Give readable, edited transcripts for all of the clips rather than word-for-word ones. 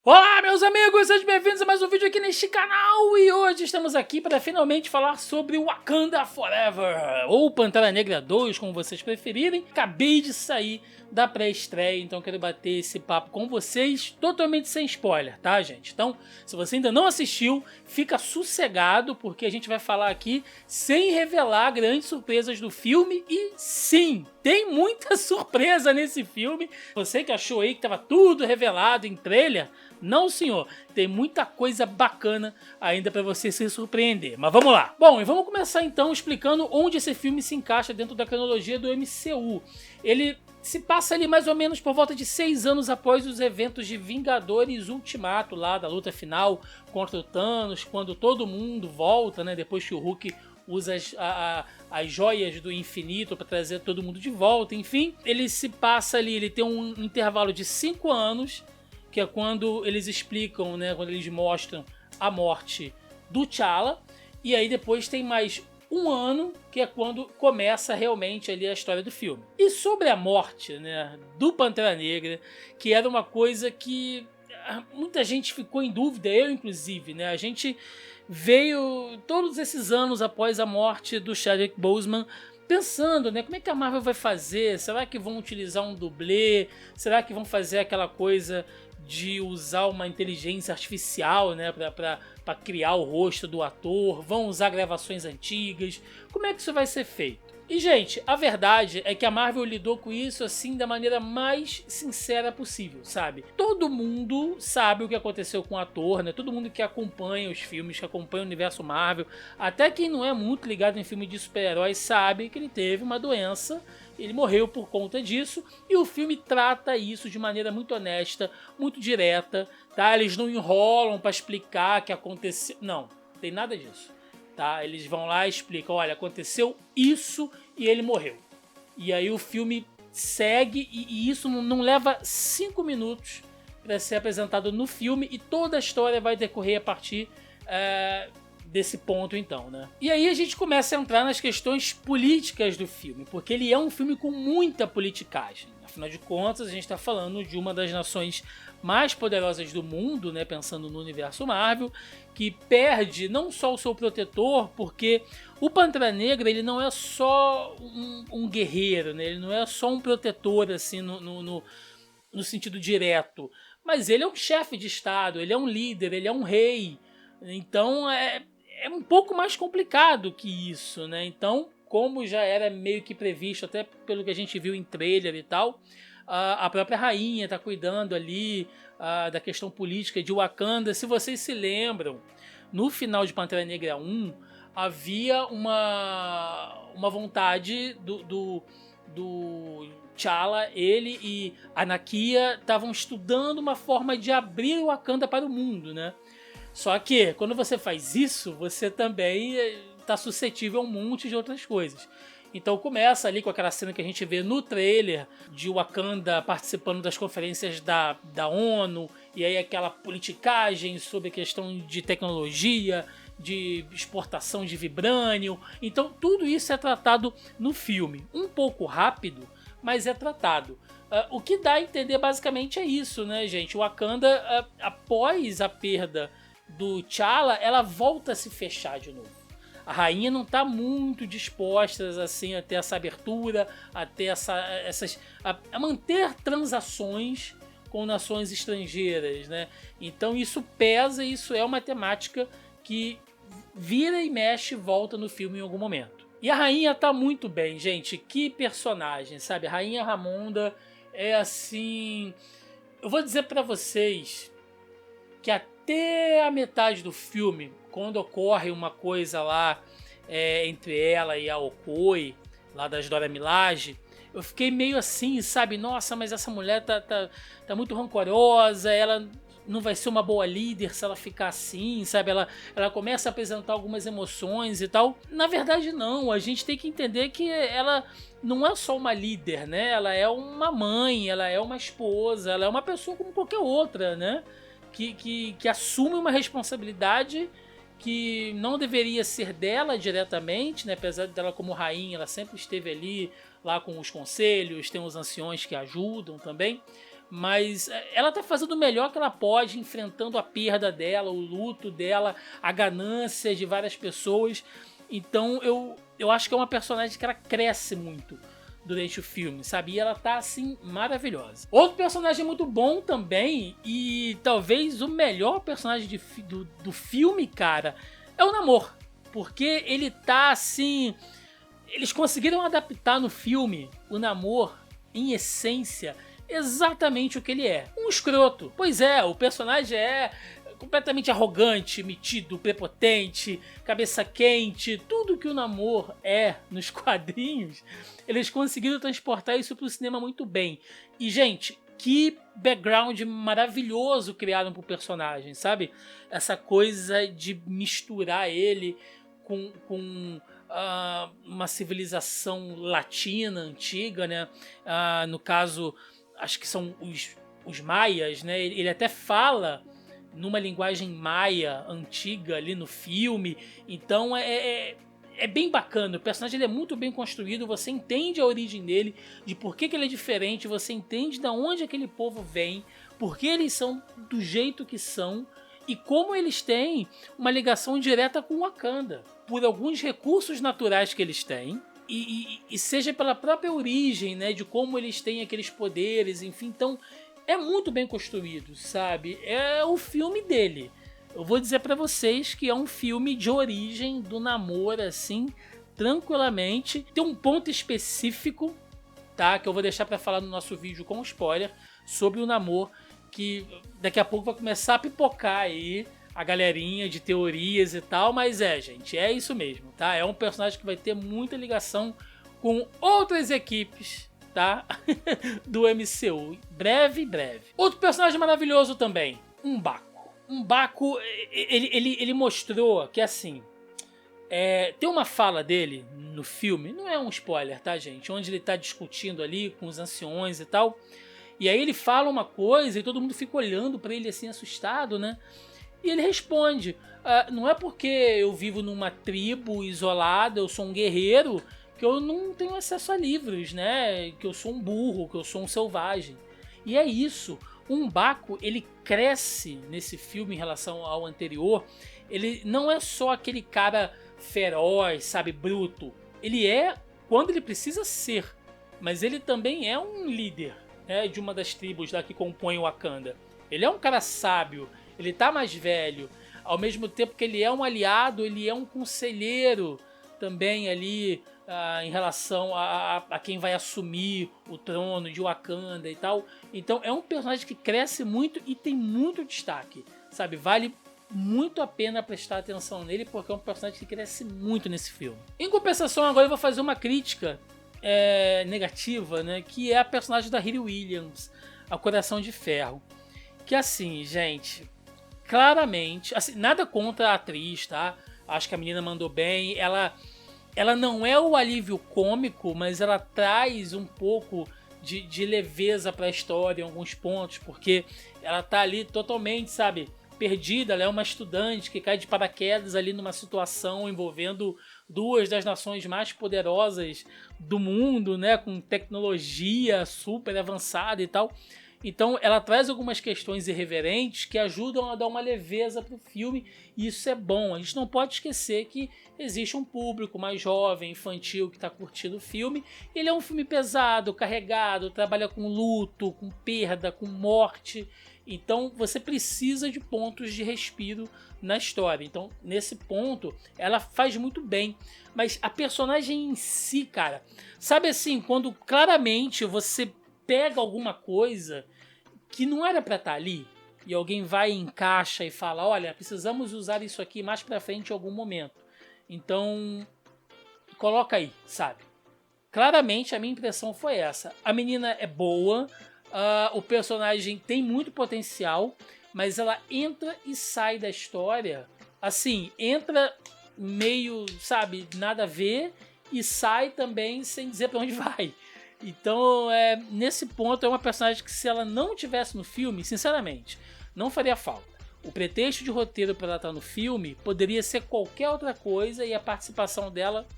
Olá, meus amigos, sejam bem-vindos a mais um vídeo aqui neste canal. E hoje estamos aqui para finalmente falar sobre Wakanda Forever, ou Pantera Negra 2, como vocês preferirem. Acabei de sair da pré-estreia, então quero bater esse papo com vocês totalmente sem spoiler, tá, gente? Então, se você ainda não assistiu, fica sossegado, porque a gente vai falar aqui sem revelar grandes surpresas do filme. E sim, tem muita surpresa nesse filme. Você que achou aí que estava tudo revelado em trailer, não, senhor, tem muita coisa bacana ainda para você se surpreender, mas vamos lá. Bom, e vamos começar então explicando onde esse filme se encaixa dentro da cronologia do MCU. Ele se passa ali mais ou menos por volta de 6 anos após os eventos de Vingadores Ultimato, lá da luta final contra o Thanos, quando todo mundo volta, né, depois que o Hulk usa as joias do infinito para trazer todo mundo de volta, enfim. Ele se passa ali, ele tem um intervalo de 5 anos, que é quando eles explicam, né, quando eles mostram a morte do T'Challa, e aí depois tem mais um ano, que é quando começa realmente ali a história do filme. E sobre a morte, né, do Pantera Negra, que era uma coisa que muita gente ficou em dúvida, eu inclusive, né, a gente veio todos esses anos após a morte do Chadwick Boseman pensando, né, como é que a Marvel vai fazer? Será que vão utilizar um dublê? Será que vão fazer aquela coisa de usar uma inteligência artificial, né, para criar o rosto do ator? Vão usar gravações antigas? Como é que isso vai ser feito? E, gente, a verdade é que a Marvel lidou com isso assim da maneira mais sincera possível, sabe? Todo mundo sabe o que aconteceu com o ator, né? Todo mundo que acompanha os filmes, que acompanha o universo Marvel, até quem não é muito ligado em filme de super-heróis, sabe que ele teve uma doença, ele morreu por conta disso, e o filme trata isso de maneira muito honesta, muito direta, tá? Eles não enrolam para explicar que aconteceu, não tem nada disso. Tá? Eles vão lá e explicam, olha, aconteceu isso e ele morreu. E aí o filme segue e isso não leva 5 minutos para ser apresentado no filme, e toda a história vai decorrer a partir desse ponto então, né? E aí a gente começa a entrar nas questões políticas do filme, porque ele é um filme com muita politicagem. Afinal de contas, a gente está falando de uma das nações mais poderosas do mundo, né, pensando no universo Marvel, que perde não só o seu protetor, porque o Pantera Negra ele não é só um guerreiro, né, ele não é só um protetor assim no sentido direto, mas ele é um chefe de estado, ele é um líder, ele é um rei. Então é um pouco mais complicado que isso, né? Então, como já era meio que previsto, até pelo que a gente viu em trailer e tal, a própria rainha está cuidando ali da questão política de Wakanda. Se vocês se lembram, no final de Pantera Negra 1, havia uma vontade do T'Challa, ele e a Nakia estavam estudando uma forma de abrir Wakanda para o mundo, né? Só que, quando você faz isso, você também está suscetível a um monte de outras coisas. Então começa ali com aquela cena que a gente vê no trailer de Wakanda participando das conferências da ONU, e aí aquela politicagem sobre a questão de tecnologia, de exportação de vibrânio. Então tudo isso é tratado no filme. Um pouco rápido, mas é tratado. O que dá a entender basicamente é isso, né, gente? O Wakanda, após a perda do T'Challa, ela volta a se fechar de novo. A rainha não está muito disposta assim, a ter essa abertura, a ter a manter transações com nações estrangeiras, né? Então isso pesa, isso é uma temática que vira e mexe e volta no filme em algum momento. E a rainha tá muito bem, gente. Que personagem, sabe? A Rainha Ramonda é assim... Eu vou dizer pra vocês que até a metade do filme, quando ocorre uma coisa lá entre ela e a Okoye, lá das Dora Milaje, eu fiquei meio assim, sabe? Nossa, mas essa mulher tá muito rancorosa, ela não vai ser uma boa líder se ela ficar assim, sabe? Ela começa a apresentar algumas emoções e tal. Na verdade, não. A gente tem que entender que ela não é só uma líder, né? Ela é uma mãe, ela é uma esposa, ela é uma pessoa como qualquer outra, né? Que assume uma responsabilidade que não deveria ser dela diretamente, né? Apesar dela como rainha, ela sempre esteve ali, lá com os conselhos, tem os anciões que ajudam também, mas ela tá fazendo o melhor que ela pode, enfrentando a perda dela, o luto dela, a ganância de várias pessoas. Então eu acho que é uma personagem que ela cresce muito durante o filme, sabe? E ela tá, assim, maravilhosa. Outro personagem muito bom também, e talvez o melhor personagem do filme, cara, é o Namor. Porque ele tá, assim... Eles conseguiram adaptar no filme o Namor, em essência, exatamente o que ele é. Um escroto. Pois é, o personagem é completamente arrogante, metido, prepotente, cabeça quente, tudo que o Namor é nos quadrinhos, eles conseguiram transportar isso pro cinema muito bem. E, gente, que background maravilhoso criaram pro personagem, sabe? Essa coisa de misturar ele com uma civilização latina antiga, né? No caso, acho que são os maias, né? Ele até fala numa linguagem maia antiga ali no filme, então é bem bacana. O personagem ele é muito bem construído, você entende a origem dele, de por que ele é diferente, você entende de onde aquele povo vem, por que eles são do jeito que são e como eles têm uma ligação direta com Wakanda, por alguns recursos naturais que eles têm, e seja pela própria origem, né, de como eles têm aqueles poderes, enfim. Então é muito bem construído, sabe? É o filme dele. Eu vou dizer pra vocês que é um filme de origem do Namor, assim, tranquilamente. Tem um ponto específico, tá? Que eu vou deixar pra falar no nosso vídeo com spoiler, sobre o Namor, que daqui a pouco vai começar a pipocar aí a galerinha de teorias e tal, mas gente, é isso mesmo, tá? É um personagem que vai ter muita ligação com outras equipes, tá? do MCU. Breve. Outro personagem maravilhoso também, M'Baku. M'Baku, ele mostrou que, assim, tem uma fala dele no filme, não é um spoiler, tá, gente? Onde ele tá discutindo ali com os anciões e tal, e aí ele fala uma coisa e todo mundo fica olhando pra ele assim, assustado, né? E ele responde, não é porque eu vivo numa tribo isolada, eu sou um guerreiro, que eu não tenho acesso a livros, né? Que eu sou um burro, que eu sou um selvagem. E é isso. O M'Baku, ele cresce nesse filme em relação ao anterior. Ele não é só aquele cara feroz, sabe, bruto. Ele é quando ele precisa ser. Mas ele também é um líder, né, de uma das tribos lá que compõem o Wakanda. Ele é um cara sábio. Ele tá mais velho. Ao mesmo tempo que ele é um aliado, ele é um conselheiro também ali, em relação a quem vai assumir o trono de Wakanda e tal. Então é um personagem que cresce muito e tem muito destaque, sabe? Vale muito a pena prestar atenção nele, porque é um personagem que cresce muito nesse filme. Em compensação, agora eu vou fazer uma crítica negativa, né? Que é a personagem da Riri Williams, a Coração de Ferro. Que, assim, gente, claramente, assim, nada contra a atriz, tá? Acho que a menina mandou bem. Ela não é o alívio cômico, mas ela traz um pouco de leveza pra história em alguns pontos, porque ela tá ali totalmente, sabe, perdida. Ela é uma estudante que cai de paraquedas ali numa situação envolvendo duas das nações mais poderosas do mundo, né, com tecnologia super avançada e tal. Então ela traz algumas questões irreverentes que ajudam a dar uma leveza pro filme, e isso é bom. A gente não pode esquecer que existe um público mais jovem, infantil, que está curtindo o filme. Ele é um filme pesado, carregado, trabalha com luto, com perda, com morte. Então você precisa de pontos de respiro na história. Então nesse ponto ela faz muito bem. Mas a personagem em si, cara, sabe assim, quando claramente você pega alguma coisa que não era pra estar ali, e alguém vai e encaixa e fala, olha, precisamos usar isso aqui mais pra frente em algum momento. Então, coloca aí, sabe? Claramente a minha impressão foi essa. A menina é boa, o personagem tem muito potencial, mas ela entra e sai da história, assim, entra meio, sabe, nada a ver, e sai também sem dizer pra onde vai. Então, nesse ponto, é uma personagem que, se ela não tivesse no filme, sinceramente, não faria falta. O pretexto de roteiro para ela estar no filme poderia ser qualquer outra coisa, e a participação dela,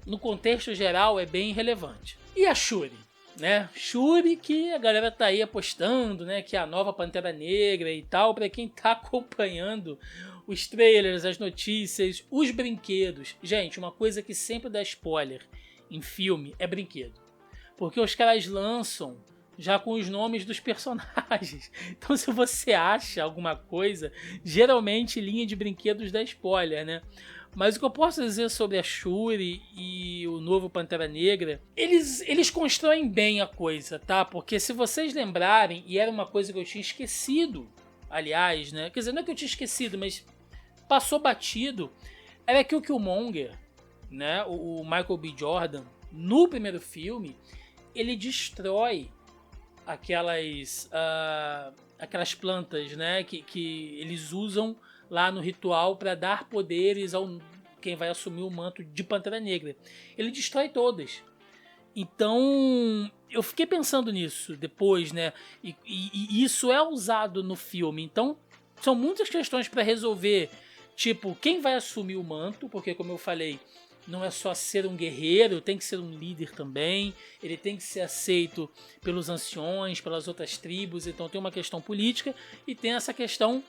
no contexto geral, é bem relevante. E a Shuri? né? Shuri, que a galera tá aí apostando, né? Que é a nova Pantera Negra e tal. Pra quem tá acompanhando os trailers, as notícias, os brinquedos. Gente, uma coisa que sempre dá spoiler em filme é brinquedo. Porque os caras lançam já com os nomes dos personagens. Então se você acha alguma coisa, geralmente linha de brinquedos dá spoiler, né? Mas o que eu posso dizer sobre a Shuri e o novo Pantera Negra, eles constroem bem a coisa, tá? Porque se vocês lembrarem, e era uma coisa que eu tinha esquecido, aliás, né? Quer dizer, não é que eu tinha esquecido, mas passou batido, era que o Killmonger, né? O Michael B. Jordan, no primeiro filme, ele destrói aquelas plantas, né? Que eles usam lá no ritual para dar poderes ao quem vai assumir o manto de Pantera Negra. Ele destrói todas. Então, eu fiquei pensando nisso depois, né? E isso é usado no filme. Então, são muitas questões para resolver. Tipo, quem vai assumir o manto? Porque, como eu falei, não é só ser um guerreiro, tem que ser um líder também. Ele tem que ser aceito pelos anciões, pelas outras tribos. Então, tem uma questão política e tem essa questão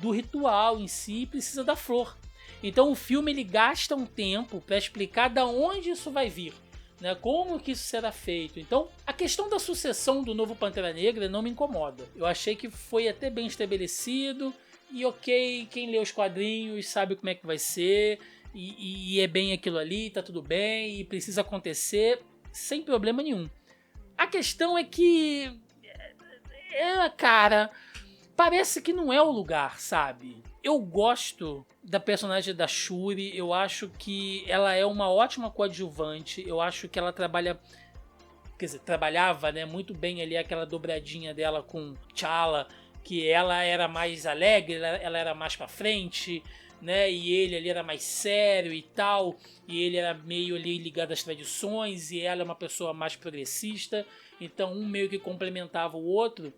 do ritual em si, precisa da flor. Então o filme ele gasta um tempo para explicar da onde isso vai vir, né? Como que isso será feito. Então a questão da sucessão do novo Pantera Negra não me incomoda. Eu achei que foi até bem estabelecido e ok, quem lê os quadrinhos sabe como é que vai ser e é bem aquilo ali, tá tudo bem e precisa acontecer sem problema nenhum. A questão é que cara, parece que não é o lugar, sabe? Eu gosto da personagem da Shuri, eu acho que ela é uma ótima coadjuvante, eu acho que ela trabalhava, né, muito bem ali aquela dobradinha dela com T'Challa, que ela era mais alegre, ela era mais pra frente, né, e ele ali era mais sério e tal, e ele era meio ali ligado às tradições, e ela é uma pessoa mais progressista, então um meio que complementava o outro.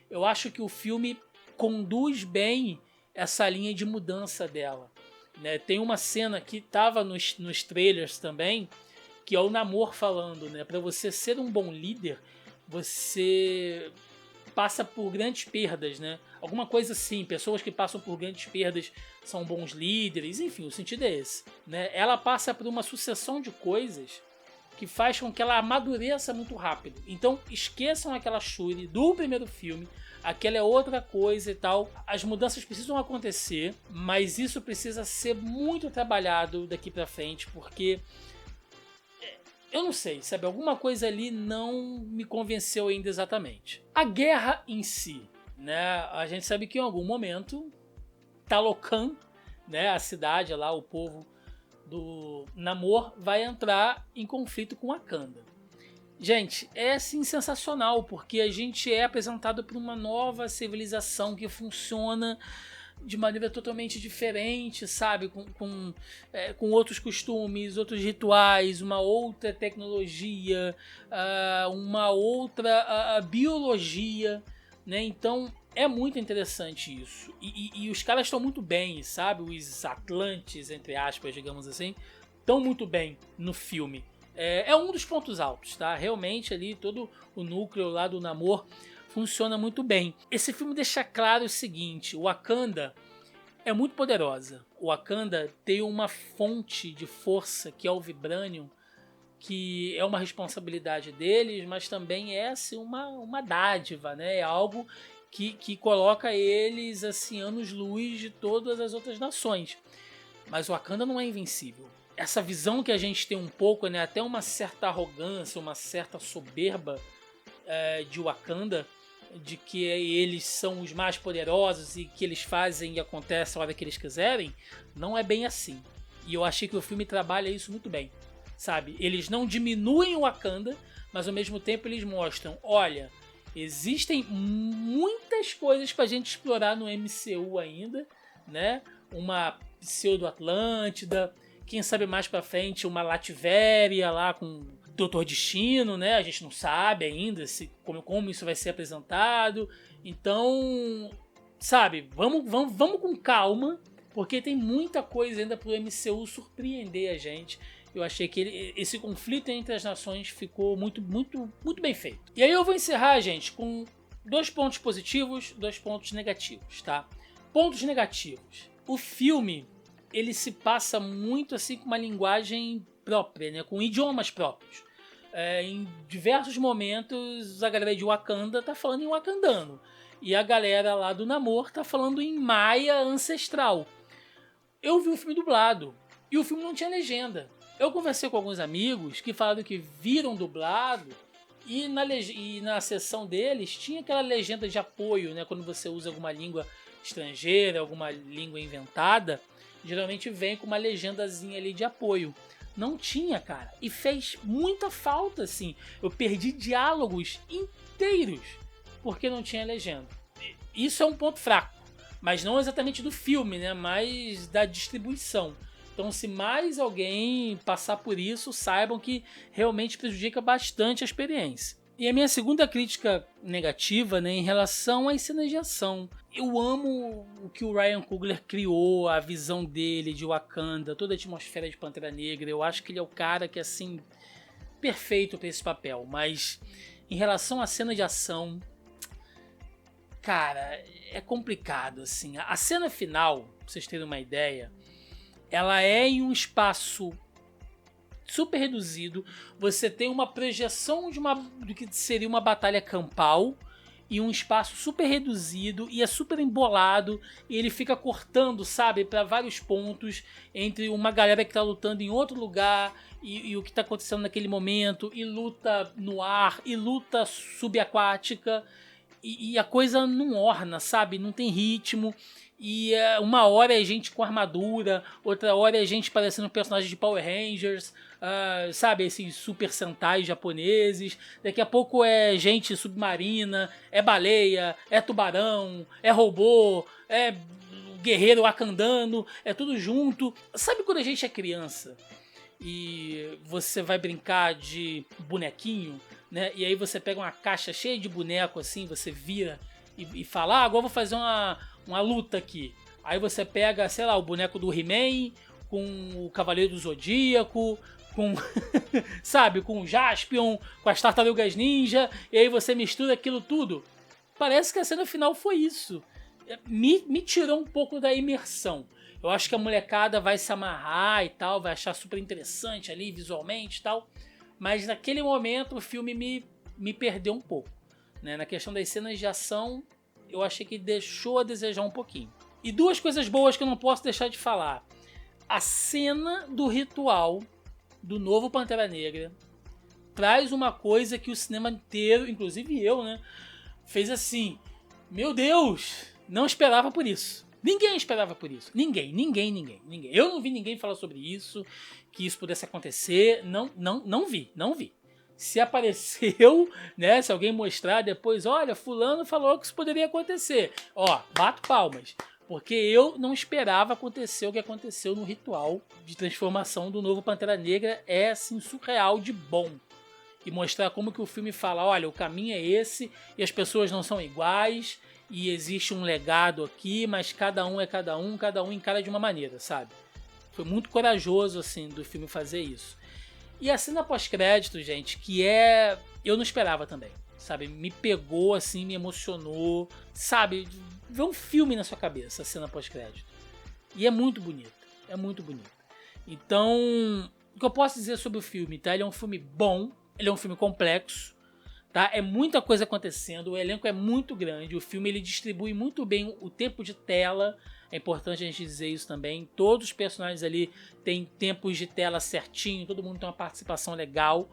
Eu acho que o filme conduz bem essa linha de mudança dela, né? Tem uma cena que estava nos trailers também, que é o Namor falando, né? Para você ser um bom líder, você passa por grandes perdas, né? Alguma coisa assim, pessoas que passam por grandes perdas são bons líderes, enfim, o sentido é esse, né? Ela passa por uma sucessão de coisas que faz com que ela amadureça muito rápido. Então esqueçam aquela Shuri do primeiro filme, aquela é outra coisa e tal. As mudanças precisam acontecer, mas isso precisa ser muito trabalhado daqui pra frente, porque eu não sei, sabe? Alguma coisa ali não me convenceu ainda exatamente. A guerra em si, né? A gente sabe que em algum momento Talocan, né? A cidade lá, o povo do Namor vai entrar em conflito com Wakanda. Gente, é assim sensacional, porque a gente é apresentado por uma nova civilização que funciona de maneira totalmente diferente, sabe? Com outros costumes, outros rituais, uma outra tecnologia, uma outra biologia, né? Então é muito interessante isso. E os caras estão muito bem, sabe? Os Atlantes, entre aspas, digamos assim, estão muito bem no filme. É um dos pontos altos, tá? Realmente ali todo o núcleo lá do Namor funciona muito bem. Esse filme deixa claro o seguinte: o Wakanda é muito poderosa. O Wakanda tem uma fonte de força que é o Vibranium, que é uma responsabilidade deles, mas também é assim, uma dádiva, né? É algo que coloca eles assim anos-luz de todas as outras nações. Mas o Wakanda não é invencível. Essa visão que a gente tem um pouco, né, até uma certa arrogância, uma certa soberba de Wakanda, de que eles são os mais poderosos e que eles fazem e acontece a hora que eles quiserem, não é bem assim. E eu achei que o filme trabalha isso muito bem, sabe? Eles não diminuem o Wakanda, mas ao mesmo tempo eles mostram, olha, existem muitas coisas pra gente explorar no MCU ainda, né? Uma pseudo-Atlântida, quem sabe mais pra frente uma Latvéria lá com Doutor Destino, né? A gente não sabe ainda como isso vai ser apresentado. Então, sabe, vamos com calma, porque tem muita coisa ainda pro MCU surpreender a gente. Eu achei que esse conflito entre as nações ficou muito bem feito. E aí eu vou encerrar, gente, com 2 pontos positivos, 2 pontos negativos, tá? Pontos negativos. O filme, ele se passa muito assim com uma linguagem própria, né? Com idiomas próprios. Em diversos momentos, a galera de Wakanda tá falando em wakandano. E a galera lá do Namor tá falando em maia ancestral. Eu vi o filme dublado. E o filme não tinha legenda. Eu conversei com alguns amigos que falaram que viram dublado e na sessão deles tinha aquela legenda de apoio, né? Quando você usa alguma língua estrangeira, alguma língua inventada, geralmente vem com uma legendazinha ali de apoio. Não tinha, cara. E fez muita falta, assim. Eu perdi diálogos inteiros porque não tinha legenda. Isso é um ponto fraco. Mas não exatamente do filme, né? Mas da distribuição. Então, se mais alguém passar por isso, saibam que realmente prejudica bastante a experiência. E a minha segunda crítica negativa, né, em relação às cenas de ação. Eu amo o que o Ryan Coogler criou, a visão dele de Wakanda, toda a atmosfera de Pantera Negra. Eu acho que ele é o cara que, assim, perfeito para esse papel. Mas em relação à cena de ação, cara, é complicado, assim. A cena final, pra vocês terem uma ideia, ela é em um espaço super reduzido. Você tem uma projeção do que seria uma batalha campal e um espaço super reduzido e é super embolado e ele fica cortando, sabe, para vários pontos entre uma galera que tá lutando em outro lugar e o que tá acontecendo naquele momento, e luta no ar e luta subaquática e a coisa não orna, sabe, não tem ritmo. E uma hora é gente com armadura, outra hora é gente parecendo um personagem de Power Rangers, sabe, esses Super Sentai japoneses. Daqui a pouco é gente submarina, é baleia, é tubarão, é robô, é guerreiro wakandano, é tudo junto. Sabe quando a gente é criança e você vai brincar de bonequinho, né? E aí você pega uma caixa cheia de boneco assim, você vira e fala, agora eu vou fazer uma luta aqui. Aí você pega, sei lá, o boneco do He-Man com o Cavaleiro do Zodíaco, com sabe, com o Jaspion, com as Tartarugas Ninja, e aí você mistura aquilo tudo. Parece que a cena final foi isso. Me tirou um pouco da imersão. Eu acho que a molecada vai se amarrar e tal, vai achar super interessante ali visualmente e tal, mas naquele momento o filme me perdeu um pouco, né? Na questão das cenas de ação, eu achei que deixou a desejar um pouquinho. E 2 coisas boas que eu não posso deixar de falar. A cena do ritual do novo Pantera Negra traz uma coisa que o cinema inteiro, inclusive eu, né, fez assim, meu Deus, não esperava por isso. Ninguém esperava por isso. Ninguém. Eu não vi ninguém falar sobre isso, que isso pudesse acontecer. Não vi. Se apareceu, né, se alguém mostrar depois, olha, fulano falou que isso poderia acontecer. Ó, bato palmas. Porque eu não esperava acontecer o que aconteceu no ritual de transformação do novo Pantera Negra. É, assim, surreal de bom. E mostrar como que o filme fala, olha, o caminho é esse e as pessoas não são iguais e existe um legado aqui, mas cada um encara de uma maneira, sabe? Foi muito corajoso, assim, do filme fazer isso. E a cena pós-crédito, gente, que é... eu não esperava também, sabe? Me pegou, assim, me emocionou, sabe? Vê um filme na sua cabeça, a cena pós-crédito. E é muito bonita, Então, o que eu posso dizer sobre o filme, tá? Ele é um filme bom, ele é um filme complexo, tá? É muita coisa acontecendo, o elenco é muito grande, o filme ele distribui muito bem o tempo de tela. É importante a gente dizer isso também. Todos os personagens ali têm tempos de tela certinho, todo mundo tem uma participação legal,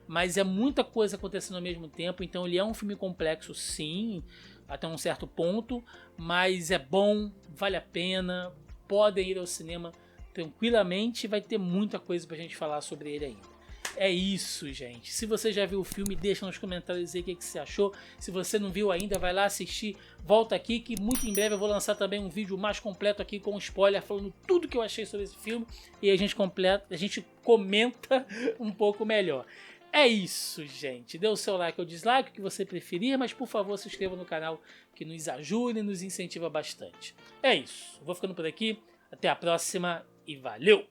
mas é muita coisa acontecendo ao mesmo tempo, então ele é um filme complexo sim, até um certo ponto, mas é bom, vale a pena, podem ir ao cinema tranquilamente, vai ter muita coisa pra gente falar sobre ele ainda. É isso, gente. Se você já viu o filme, deixa nos comentários aí o que você achou. Se você não viu ainda, vai lá assistir. Volta aqui que muito em breve eu vou lançar também um vídeo mais completo aqui com spoiler, falando tudo que eu achei sobre esse filme. E a gente comenta um pouco melhor. É isso, gente. Dê o seu like ou dislike, o que você preferir, mas por favor se inscreva no canal que nos ajuda e nos incentiva bastante. É isso. Vou ficando por aqui. Até a próxima e valeu!